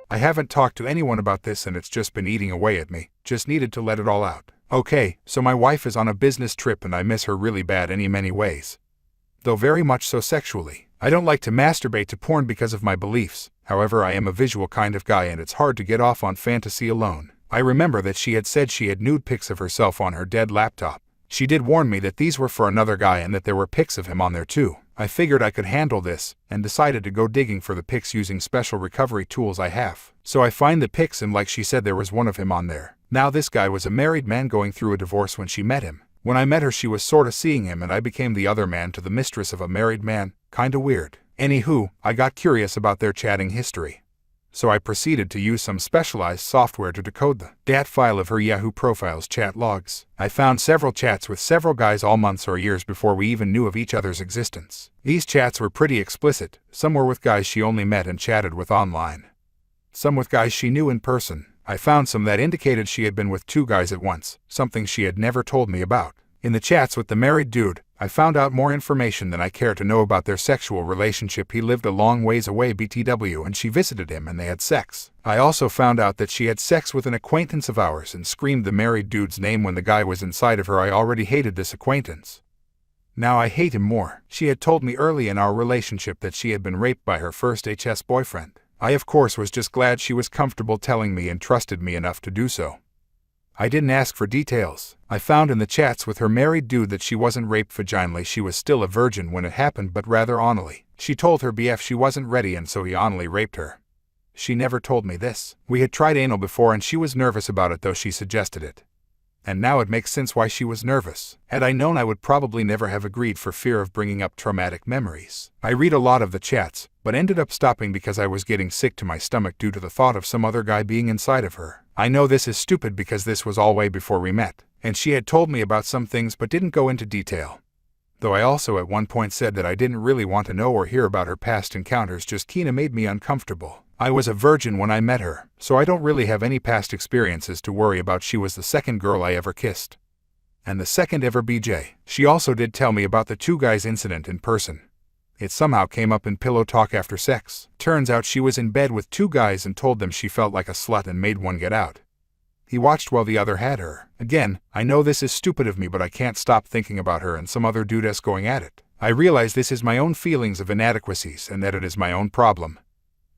I haven't talked to anyone about this and it's just been eating away at me. Just needed to let it all out. Okay, so my wife is on a business trip and I miss her really bad in many ways. Though very much so sexually. I don't like to masturbate to porn because of my beliefs. However, I am a visual kind of guy and it's hard to get off on fantasy alone. I remember that she had said she had nude pics of herself on her dead laptop. She did warn me that these were for another guy and that there were pics of him on there too. I figured I could handle this, and decided to go digging for the pics using special recovery tools I have. So I find the pics and like she said there was one of him on there. Now this guy was a married man going through a divorce when she met him. When I met her she was sorta seeing him and I became the other man to the mistress of a married man. Kinda weird. Anywho, I got curious about their chatting history. So I proceeded to use some specialized software to decode the DAT file of her Yahoo Profiles chat logs. I found several chats with several guys all months or years before we even knew of each other's existence. These chats were pretty explicit. Some were with guys she only met and chatted with online. Some with guys she knew in person. I found some that indicated she had been with 2 guys at once, something she had never told me about. In the chats with the married dude, I found out more information than I care to know about their sexual relationship. He lived a long ways away BTW and she visited him and they had sex. I also found out that she had sex with an acquaintance of ours and screamed the married dude's name when the guy was inside of her. I already hated this acquaintance. Now I hate him more. She had told me early in our relationship that she had been raped by her first HS boyfriend. I of course was just glad she was comfortable telling me and trusted me enough to do so. I didn't ask for details. I found in the chats with her married dude that she wasn't raped vaginally. She was still a virgin when it happened, but rather anally. She told her BF she wasn't ready and so he anally raped her. She never told me this. We had tried anal before and she was nervous about it though she suggested it. And now it makes sense why she was nervous. Had I known I would probably never have agreed for fear of bringing up traumatic memories. I read a lot of the chats, but ended up stopping because I was getting sick to my stomach due to the thought of some other guy being inside of her. I know this is stupid because this was all way before we met, and she had told me about some things but didn't go into detail. Though I also at one point said that I didn't really want to know or hear about her past encounters, just kinda made me uncomfortable. I was a virgin when I met her, so I don't really have any past experiences to worry about. She was the second girl I ever kissed. And the second ever BJ. She also did tell me about the 2 guys incident in person. It somehow came up in pillow talk after sex. Turns out she was in bed with 2 guys and told them she felt like a slut and made one get out. He watched while the other had her. Again, I know this is stupid of me but I can't stop thinking about her and some other dudes going at it. I realize this is my own feelings of inadequacies and that it is my own problem.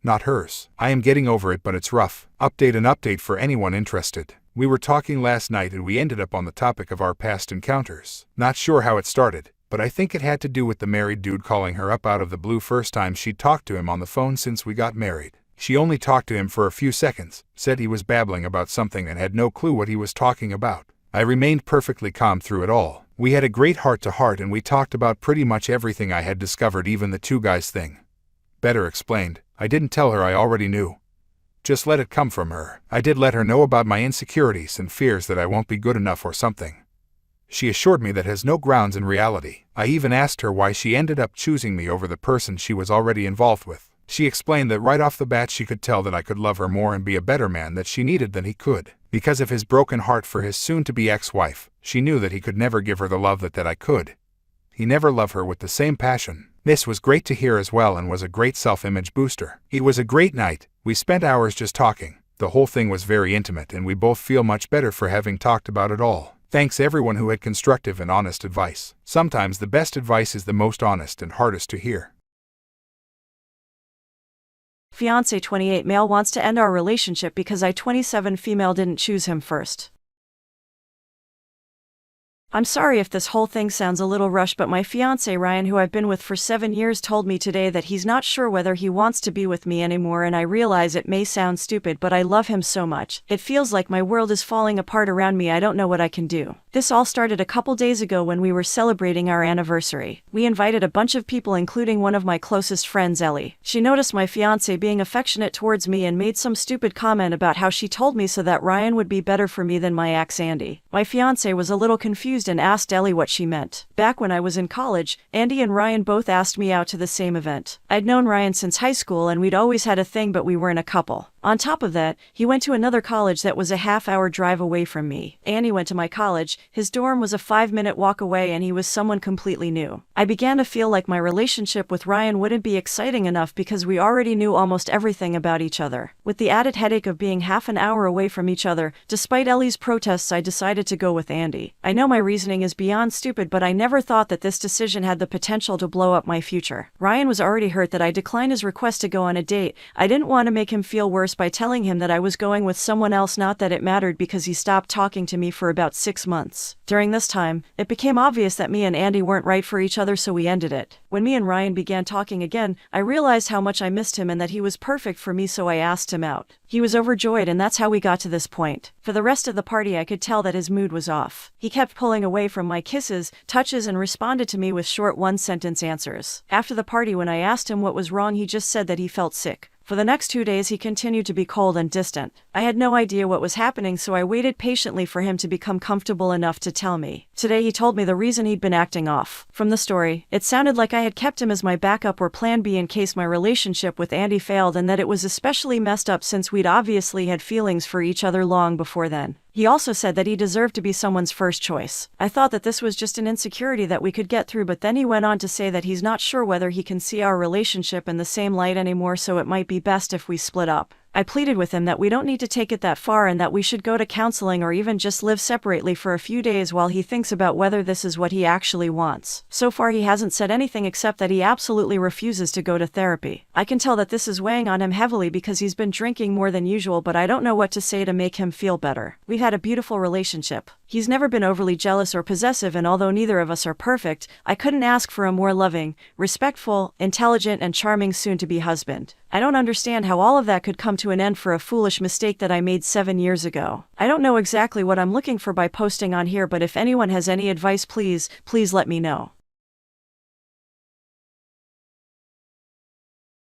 Not hers. I am getting over it but it's rough. Update for anyone interested. We were talking last night and we ended up on the topic of our past encounters. Not sure how it started, but I think it had to do with the married dude calling her up out of the blue first time she'd talked to him on the phone since we got married. She only talked to him for a few seconds, said he was babbling about something and had no clue what he was talking about. I remained perfectly calm through it all. We had a great heart-to-heart and we talked about pretty much everything I had discovered, even the 2 guys thing. Better explained, I didn't tell her I already knew. Just let it come from her. I did let her know about my insecurities and fears that I won't be good enough or something. She assured me that has no grounds in reality. I even asked her why she ended up choosing me over the person she was already involved with. She explained that right off the bat she could tell that I could love her more and be a better man that she needed than he could. Because of his broken heart for his soon-to-be ex-wife, she knew that he could never give her the love that I could. He never loved her with the same passion. This was great to hear as well and was a great self-image booster. It was a great night. We spent hours just talking. The whole thing was very intimate and we both feel much better for having talked about it all. Thanks everyone who had constructive and honest advice. Sometimes the best advice is the most honest and hardest to hear. Fiancé 28 male wants to end our relationship because I 27 female didn't choose him first. I'm sorry if this whole thing sounds a little rushed, but my fiancé Ryan, who I've been with for 7 years, told me today that he's not sure whether he wants to be with me anymore, and I realize it may sound stupid, but I love him so much. It feels like my world is falling apart around me. I don't know what I can do. This all started a couple days ago when we were celebrating our anniversary. We invited a bunch of people, including one of my closest friends, Ellie. She noticed my fiancé being affectionate towards me and made some stupid comment about how she told me so that Ryan would be better for me than my ex Andy. My fiancé was a little confused confused and asked Ellie what she meant. Back when I was in college, Andy and Ryan both asked me out to the same event. I'd known Ryan since high school and we'd always had a thing, but we weren't a couple. On top of that, he went to another college that was a half-hour drive away from me. Andy went to my college, his dorm was a 5-minute walk away, and he was someone completely new. I began to feel like my relationship with Ryan wouldn't be exciting enough because we already knew almost everything about each other. With the added headache of being half an hour away from each other, despite Ellie's protests, I decided to go with Andy. I know my reasoning is beyond stupid, but I never thought that this decision had the potential to blow up my future. Ryan was already hurt that I declined his request to go on a date. I didn't want to make him feel worse by telling him that I was going with someone else, not that it mattered because he stopped talking to me for about 6 months. During this time, it became obvious that me and Andy weren't right for each other, so we ended it. When me and Ryan began talking again, I realized how much I missed him and that he was perfect for me, so I asked him out. He was overjoyed, and that's how we got to this point. For the rest of the party, I could tell that his mood was off. He kept pulling away from my kisses, touches, and responded to me with short one-sentence answers. After the party, when I asked him what was wrong, he just said that he felt sick. For the next 2 days, he continued to be cold and distant. I had no idea what was happening, so I waited patiently for him to become comfortable enough to tell me. Today, he told me the reason he'd been acting off. From the story, it sounded like I had kept him as my backup or plan B in case my relationship with Andy failed, and that it was especially messed up since we'd obviously had feelings for each other long before then. He also said that he deserved to be someone's first choice. I thought that this was just an insecurity that we could get through, but then he went on to say that he's not sure whether he can see our relationship in the same light anymore, so it might be best if we split up. I pleaded with him that we don't need to take it that far and that we should go to counseling or even just live separately for a few days while he thinks about whether this is what he actually wants. So far, he hasn't said anything except that he absolutely refuses to go to therapy. I can tell that this is weighing on him heavily because he's been drinking more than usual, but I don't know what to say to make him feel better. We've had a beautiful relationship. He's never been overly jealous or possessive, and although neither of us are perfect, I couldn't ask for a more loving, respectful, intelligent, and charming soon-to-be husband. I don't understand how all of that could come to an end for a foolish mistake that I made 7 years ago. I don't know exactly what I'm looking for by posting on here, but if anyone has any advice, please let me know.